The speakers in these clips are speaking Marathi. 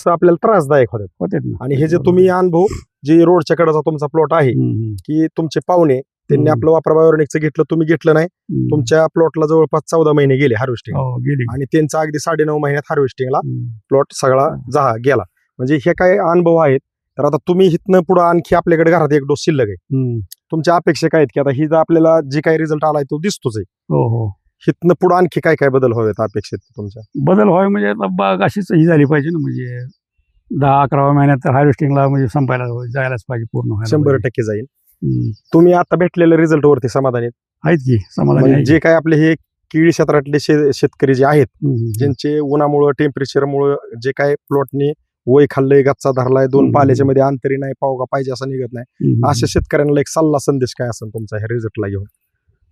थोडस आपल्याला त्रासदायक होतात. होते ना. आणि हे जे तुम्ही अनुभव जे रोडच्या कडेचा तुमचा प्लॉट आहे की तुमचे पाहुणे त्यांनी आपलं वापरा बायोनिकचं घेतलं, तुम्ही घेतलं नाही, तुमच्या प्लॉटला जवळपास 14 महिने गेले हार्वेस्टिंग, गेली. आणि त्यांचा अगदी 9.5 महिन्यात हार्वेस्टिंगला प्लॉट सगळा गेला. म्हणजे हे काय अनुभव आहेत. तर आता तुम्ही इथनं पुढे आणखी आपल्याकडे घरात एक डोस शिल्लक आहे. तुमच्या अपेक्षा काय आहेत की आता ही जर आपल्याला जी काही रिझल्ट आलाय तो दिसतोच आहे, हो इथनं पुढे आणखी काय काय बदल हवेत अपेक्षित तुमच्या? बदल व्हावे म्हणजे आता बाग अशीच ही झाली पाहिजे ना, म्हणजे 10-11व्या महिन्यात तर हार्वेस्टिंगला म्हणजे संपायला जायलाच पाहिजे, पूर्ण 100% जाईल. तुम्ही आता भेटलेल्या रिझल्ट वरती समाधानी आहेत की समाधान? जे काय आपले हे केळी क्षेत्रातले शेतकरी जे आहेत, ज्यांचे उन्हामुळं टेम्परेचरमुळं जे काय प्लॉटनी वय खाल्लंय, गच्चा धरलाय, 2 पाल्याच्या मध्ये अंतरी नाही, पावगा पाहिजे असं निघत नाही, अशा शेतकऱ्यांना एक सल्ला संदेश काय असेल तुमचा ह्या रिझल्टला घेऊन?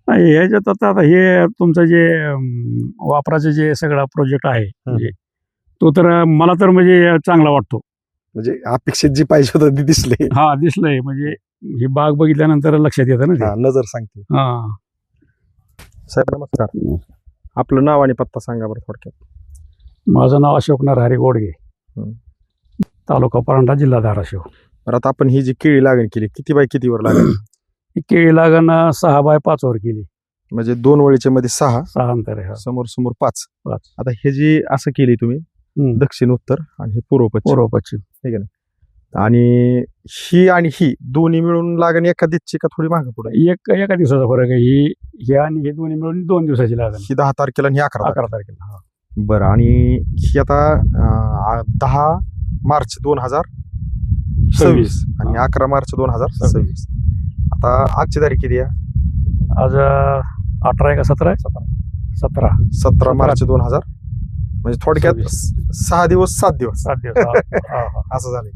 ह्याच्यात आता हे तुमचं जे वापराचं जे सगळा प्रोजेक्ट आहे म्हणजे तो तर मला तर म्हणजे चांगला वाटतो. म्हणजे अपेक्षित जी पाहिजे होतं ती दिसले. हा दिसलंय, म्हणजे ही बाग बघितल्यानंतर लक्षात येतं ना, नजर सांगते. साहेब नमस्कार, आपलं नाव आणि पत्ता सांगा बरं थोडक्यात. माझं नाव अशोक नरहरी गोडगे, तालुका परांडा, जिल्हा धाराशिव. बरं, आता आपण ही जी केळी लागण केली किती बाय किती वर लागेल? केळी लागण 6 बाय 5 वर केली, म्हणजे 2 वळीच्या मध्ये 6 अंतर आहे, समोर समोर 5. आता हे जी असं केली तुम्ही दक्षिण उत्तर आणि हे पूर्व पश्चिम, ठीक आहे ना? आणि ही दोन्ही मिळून लागण एका दिवशी का थोडी मागे पुढे? एका दिवसाचा फरक आहे. ही आणि हे दोन्ही मिळून 2 दिवसाची लागण. ही 10 तारखेला आणि 11 तारखेला. बरं, आणि ही आता 10 मार्च 2026 आणि 11 मार्च 2026. आता आजची तारीख किती आहे? आज 18 का 17 आहे? 17 मार्च 2000, म्हणजे थोडक्यात 6 दिवस 7 दिवस असं झालंय.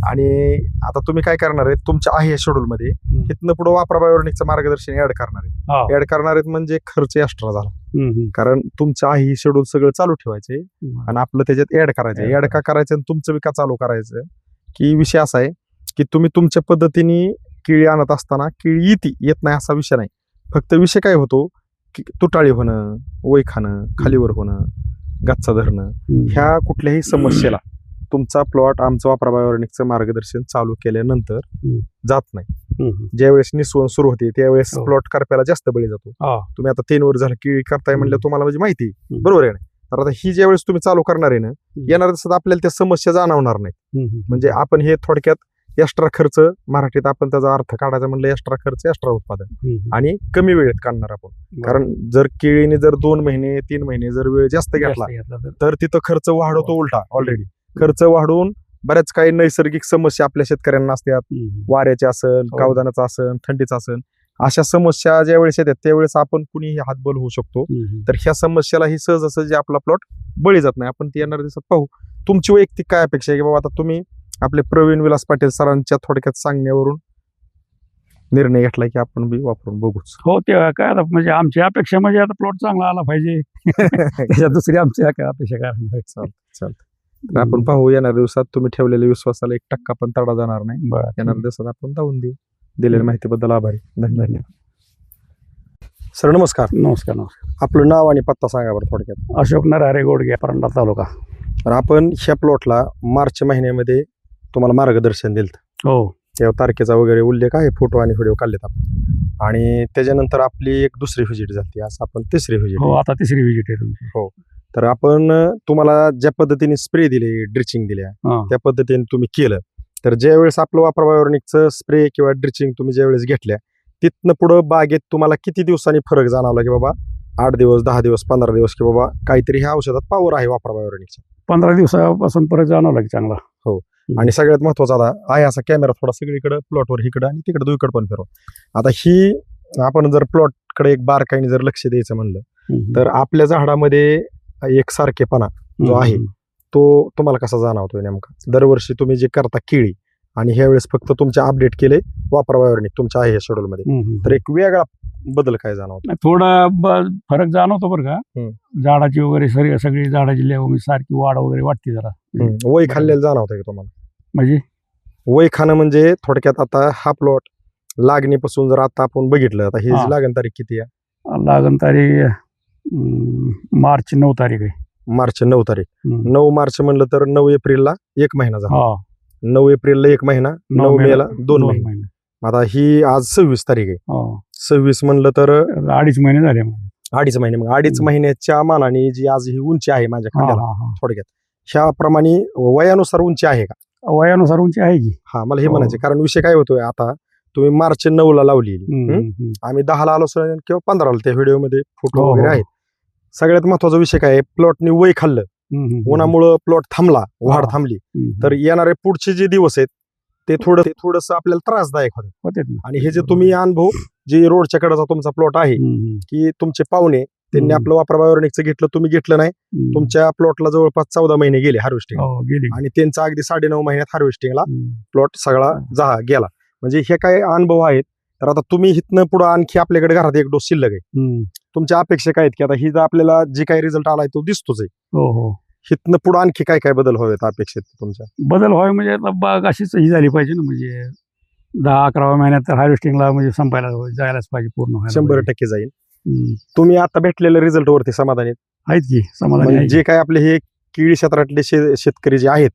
आणि आता तुम्ही काय करणार आहे तुमच्या आहे शेड्यूल मध्ये, इथनं पुढे वापरा बायोनिकचं मार्गदर्शन ऍड करणार आहेत म्हणजे खर्च एक्स्ट्रा झाला, कारण तुमचं आहे शेड्यूल सगळं चालू ठेवायचंय आणि आपलं त्याच्यात ऍड करायचं. ऍड का करायचं आणि तुमचं विका चालू करायचं की विषय असा आहे की तुम्ही तुमच्या पद्धतीने केळी आणत असताना केळी येत नाही असा विषय नाही. फक्त विषय काय होतो की तुटाळी होणं, वय खाणं, खालीवर होणं, गच्चा धरणं, ह्या कुठल्याही समस्येला तुमचा प्लॉट आमचं वापरा बायोनिकचं मार्गदर्शन चालू केल्यानंतर जात नाही. ज्यावेळेस निसवण सुरू होते त्यावेळेस प्लॉट करप्याला जास्त बळी जातो. तुम्ही आता 3 वर झालं केळी करताय म्हणलं, तुम्हाला म्हणजे माहिती बरोबर आहे ना? तर आता ही ज्यावेळेस तुम्ही चालू करणार आहे ना, येणार दिवसात आपल्याला त्या समस्या जाणवणार नाहीत. म्हणजे आपण हे थोडक्यात एक्स्ट्रा खर्च, मराठीत आपण त्याचा अर्थ काढायचा म्हणलं एक्स्ट्रा खर्च एक्स्ट्रा उत्पादन, आणि कमी वेळेत काढणार आपण. कारण जर केळीने जर 2 महिने 3 महिने जर वेळ जास्त घेतला तर तिथं खर्च वाढवतो उलटा. ऑलरेडी खर्च वाढवून बऱ्याच काही नैसर्गिक समस्या आपल्या शेतकऱ्यांना असतात, वाऱ्याच्या असन, कावदानाचा असन, थंडीचा असन, अशा समस्या ज्यावेळेस येतात त्यावेळेस आपण कुणीही हातबल होऊ शकतो. तर ह्या समस्याला ही सहजासहजी आपला प्लॉट बळी जात नाही. आपण ती येणाऱ्या दिवसात पाहू. तुमची वैयक्तिक काय अपेक्षा आहे की बाबा आता तुम्ही आपले प्रवीण विलास पाटील सरांच्या थोडक्यात सांगण्यावरून निर्णय घेतलाय की आपण बी वापरून बघूच? हो, ते काय आता म्हणजे आमची अपेक्षा म्हणजे आता प्लॉट चांगला आला पाहिजे, दुसरी आमची अपेक्षा काय नाही. चालतं, आपण पाहू. येणाऱ्या दिवसात तुम्ही ठेवलेल्या विश्वासाला 1% पण तडा जाणार नाही. येणाऱ्या दिवसात आपण धावून देऊ. दिलेल्या माहितीबद्दल आभारी, धन्यवाद. सर नमस्कार. नमस्कार. आपलं नाव आणि पत्ता सांगा बरं थोडक्यात. अशोक नरहरी गोडगे, परांडा तालुका. तर आपण ह्या प्लॉटला मार्च महिन्यामध्ये तुम्हाला मार्गदर्शन दिलं. हो, त्या तारखेचा वगैरे उल्लेख आहे, फोटो आणि व्हिडिओ काढलेत आपण. आणि त्याच्यानंतर आपली एक दुसरी व्हिजिट झाली, आज आपण तिसरी व्हिजिट. हो, आता तिसरी व्हिजिट आहे तुमची. हो, तर आपण तुम्हाला ज्या पद्धतीने स्प्रे दिले, ड्रिचिंग दिल्या, त्या पद्धतीने तुम्ही केलं. तर ज्यावेळेस आपलं वापरा बायोनिकचं स्प्रे किंवा ड्रिचिंग तुम्ही ज्यावेळेस घेतल्या, तिथनं पुढं बागेत तुम्हाला किती दिवसांनी फरक जाणवला की बाबा 8 दिवस, 10 दिवस, 15 दिवस की बाबा काहीतरी ह्या औषधात पावर आहे वापरा बायोनिकचा? 15 दिवसापासून फरक जाणवला की चांगला. हो, आणि सगळ्यात महत्वाचा आता आहे असा कॅमेरा थोडा सगळीकडे प्लॉटवर इकडं आणि तिकडे दुईकडे पण फिरवा. आता ही आपण जर प्लॉटकडे एक बारकाईने जर लक्ष द्यायचं म्हणलं तर आपल्या झाडामध्ये एक सारखेपणा जो आहे तो तुम्हाला कसा जाणवतोय नेमका? दरवर्षी तुम्ही जे करता केळी आणि ह्या वेळेस फक्त तुमचे अपडेट केले वापरा बायोनिक तुमच्या आहे शेड्यूल मध्ये, तर एक वेगळा बदल काय जाणवतो? थोडा फरक जाणवतो बरं का. झाडाची वगैरे सगळी झाडाची लेवल सारखी वाढ वगैरे वाटते जरा. वय खाल्लेलं जाणवतंय का तुम्हाला? म्हणजे वय खाणं म्हणजे थोडक्यात आता हा प्लॉट लागणीपासून जर आता आपण बघितलं, आता ही लागण तारीख किती आहे? लागण तारीख मार्च 9 तारीख आहे. मार्च 9 तारीख. 9 मार्च म्हणलं तर 9 एप्रिलला 1 महिना झाला. हा 9 एप्रिलला 1 महिना, 9 मेला 2 महिने. महिने आता ही आज 26 तारीख आहे. हो 26 म्हणलं तर 2.5 महिने झाले मला. 2.5 महिने. मग 2.5 महिन्याच्या मानाने जी आज ही उंची आहे माझ्या हा, खांद्याला, हा, हा. थोडक्यात ह्याप्रमाणे वयानुसार उंची आहे का? वयानुसार उंची आहे की. हा मला हे हो. म्हणायचे, कारण विषय काय होतोय आता तुम्ही मार्च 9 ला लावली, आम्ही 10 ला आलो असेल किंवा 15 ला, त्या व्हिडिओमध्ये फोटो हो, वगैरे हो. आहेत. सगळ्यात महत्वाचा विषय काय आहे, प्लॉटनी वय खाल्लं, उन्हामुळं प्लॉट थांबला, वाढ थांबली, तर येणारे पुढचे जे दिवस आहेत ते थोडंसं आपल्याला त्रासदायक होते. होते ना. आणि हे जे तुम्ही अनुभव, जे रोडच्या कडेचा तुमचा प्लॉट आहे, की तुमचे पाहुणे त्यांनी आपलं वापरा बायोरेनिकचं घेतलं, तुम्ही घेतलं नाही, तुमच्या प्लॉटला जवळपास 14 महिने गेले हार्वेस्टिंग, हो गेली. आणि त्यांचा अगदी 9.5 महिन्यात हार्वेस्टिंगला प्लॉट सगळा गेला. म्हणजे हे काय अनुभव आहेत. तर आता तुम्ही इथनं पुढे आणखी आपल्याकडे घरात एक डोस शिल्लक आहे. तुमच्या अपेक्षा काय आहेत, की आता ही जर आपल्याला जे काही रिझल्ट आलाय तो दिसतोच आहे, हो हो इथनं पुढे आणखी काय काय बदल हवेत अपेक्षित तुमच्या? बदल व्हावे म्हणजे आता बाग अशीच ही झाली पाहिजे ना, म्हणजे 10-11 महिन्यात तर हार्वेस्टिंगला म्हणजे संपायला जायलाच पाहिजे, पूर्ण व्हायला 100% जाईल. पाहिजे. तुम्ही आता भेटलेल्या रिझल्ट वरती समाधानी आहेत? आहेत की समाधानी म्हणजे आहे. जे काय आपले हे केळी क्षेत्रातले शेतकरी जे आहेत,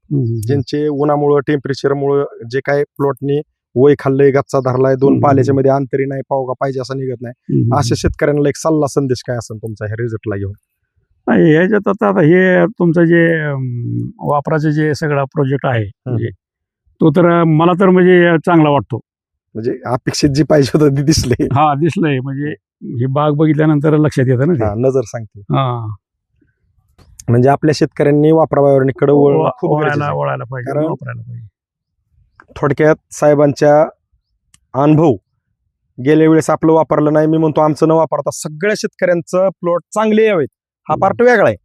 ज्यांचे उन्हामुळं टेम्परेचरमुळं जे काय प्लॉटनी वय खाल्लंय, गच्चा धरलाय, 2 पाल्याच्या मध्ये अंतरी नाही, पावगा पाहिजे असं निघत नाही, अशा शेतकऱ्यांना एक सल्ला संदेश काय असेल तुमचा ह्या रिझल्टला घेऊन? नाही, ह्याच्यात आता हे तुमचं जे वापराचं जे सगळा प्रोजेक्ट आहे, म्हणजे तो तर मला तर म्हणजे चांगला वाटतो. म्हणजे अपेक्षित जी पाहिजे होतं ती दिसले. हा दिसलंय, म्हणजे ही बाग बघितल्यानंतर लक्षात येतं ना ते. नजर सांगते. हा म्हणजे आपल्या शेतकऱ्यांनी वापरा बायोरेनिककडे वळणं खूप गरजेचं आहे. वळायला पाहिजे, कारण वापरायला पाहिजे. थोडक्यात साहेबांच्या अनुभव, गेल्या वेळेस आपलं वापरलं नाही, मी म्हणतो आमचं न वापरता सगळ्या शेतकऱ्यांचं प्लॉट चांगले यावेत, हा पार्ट वेगळा आहे.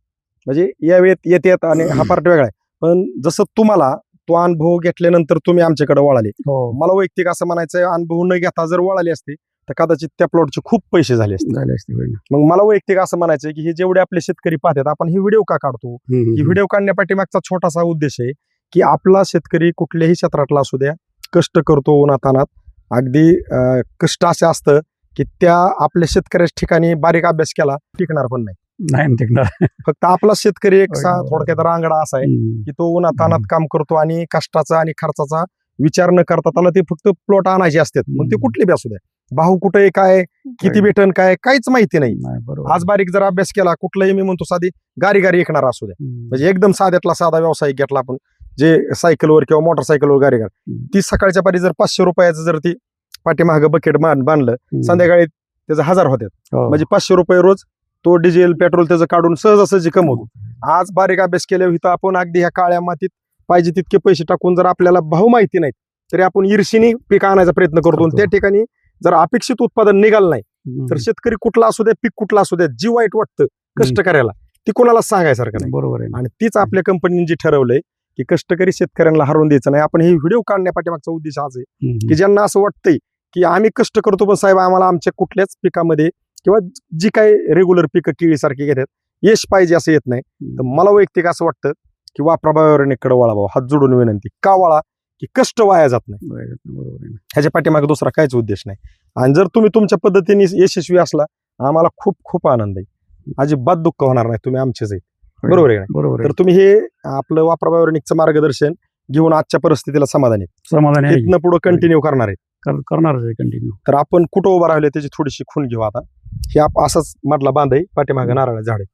म्हणजे यावेत येतात आणि हा पार्ट वेगळा आहे. पण जसं तुम्हाला तो अनुभव घेतल्यानंतर तुम्ही आमच्याकडे वळाले, हो मला वैयक्तिक असं म्हणायचं, अनुभव न घेता जर वळाले असते तर कदाचित त्या प्लॉटचे खूप पैसे झाले असते. झाले असते. होय ना. मग मला वैयक्तिक असं म्हणायचं की हे जेवढे आपले शेतकरी पाहतात, आपण ही व्हिडिओ का काढतो, की व्हिडिओ काढण्यापाठी मागचा छोटासा उद्देश आहे की आपला शेतकरी कुठल्याही क्षेत्रातला असू द्या, कष्ट करतो उन्हातानात, अगदी कष्ट असं असतं की त्या आपल्या शेतकऱ्याच्या ठिकाणी बारीक अभ्यास केला टिकणार पण नाही. नाही टिकणार. फक्त आपला शेतकरी एक होय, होय. थोडक्यात रांगडा असा आहे की तो उन्हातानात काम करतो आणि कष्टाचा आणि खर्चाचा विचार न करता त्याला ते फक्त प्लॉट आणायचे असतात. मग ते कुठले बी असू द्या, भाऊ कुठे काय, किती भेटन, काय काहीच माहिती नाही. बरोबर. आज बारीक जर अभ्यास केला, कुठलाही मी म्हणतो साधी गारी ऐकणार असू द्या, म्हणजे एकदम साध्यातला साधा व्यवसाय घेतला आपण, जे सायकलवर किंवा मोटरसायकलवर गाडी ती सकाळच्या पारी जर 500 रुपयाचं जर ती पाठीमागं बकेट बांधलं, संध्याकाळी त्याचं 1000 होत्यात. म्हणजे 500 रुपये रोज तो डिझेल पेट्रोल त्याचं काढून सहजासहजी कमवतो. आज बारीक अभ्यास केल्यावर इथं आपण अगदी ह्या काळ्या मातीत पाहिजे तितके पैसे टाकून, जर आपल्याला भाव माहिती नाही तरी आपण ईर्षीने पीक आणायचा प्रयत्न करतो. त्या ठिकाणी जर अपेक्षित उत्पादन निघालं नाही तर शेतकरी कुठला असू द्या, पीक कुठला असू द्या, जी वाईट वाटतं कष्ट करायला, ती कोणाला सांगायसारखं नाही. बरोबर आहे. आणि तीच आपल्या कंपनीने जी ठरवलंय की कष्टकरी शेतकऱ्यांना हरवून द्यायचं नाही. आपण हे व्हिडिओ काढण्यापाठीमागचा उद्देश हाच आहे की ज्यांना असं वाटतंय की आम्ही कष्ट करतो पण साहेब आम्हाला आमच्या कुठल्याच पिकामध्ये किंवा जी काही रेग्युलर पिकं केळीसारखी घेतात यश पाहिजे असं येत नाही, तर मला वैयक्तिक असं वाटतं की वापरा बायोरेनिककडे वळावं. हात जोडून विनंती का वळा, की कष्ट वाया जात नाही. बरोबर आहे. ह्याच्या पाठीमागे दुसरा काहीच उद्देश नाही. आणि जर तुम्ही तुमच्या पद्धतीने यशस्वी असला, आम्हाला खूप खूप आनंद आहे, अजिबात दुःख होणार नाही, तुम्ही आमचेच आहे. बरोबर आहे का नाही? बरोबर तर तुम्ही हे आपलं वापरा बायोरेनिकचं मार्गदर्शन घेऊन आजच्या परिस्थितीला समाधानी आहेत, समाधानी आहे. इथनं पुढे कंटिन्यू करणार आहेत. करणारच आहे कंटिन्यू. तर आपण कुठं उभं राहिले त्याची थोडीशी खून घेऊ. आता हे असाच मधला बांध आहे, पाठीमागे नारळ झाड आहे,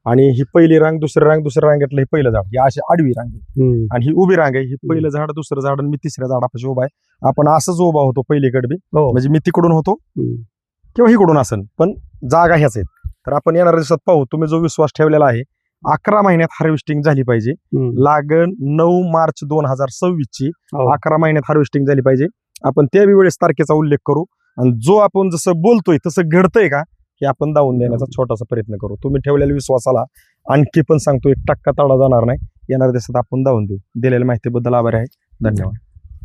आणि ही पहिली रांग, दुसरी रांग, दुसऱ्या रांगेतलं हे पहिलं झाड, ही अशी आडवी रांग आहे, आणि ही उभी रांग आहे. ही पहिलं झाड, दुसरं झाड, आणि मी तिसऱ्या झाडापाशी उभा आहे. आपण असंच उभा होतो पहिलीकडे बी, म्हणजे मी तिकडून होतो किंवा हिकडून असेल, पण जागा ह्याच आहेत. तर आपण येणाऱ्या दिवसात पाहू. तुम्ही जो विश्वास ठेवलेला आहे, 11 महिन्यात हार्वेस्टिंग झाली पाहिजे. लागण 9 मार्च 2026 ची 11 महिन्यात हार्वेस्टिंग झाली पाहिजे. आपण त्या वेळेस तारखेचा उल्लेख करू, आणि जो आपण जसं बोलतोय तसं घडतंय का हे आपण दावून देण्याचा छोटासा प्रयत्न करू. तुम्ही ठेवलेल्या विश्वासाला आणखी पण सांगतो 1% तडा जाणार नाही. येणाऱ्या दिवसात आपण दावून देऊ. दिलेल्या माहितीबद्दल आभारी आहे. धन्यवाद.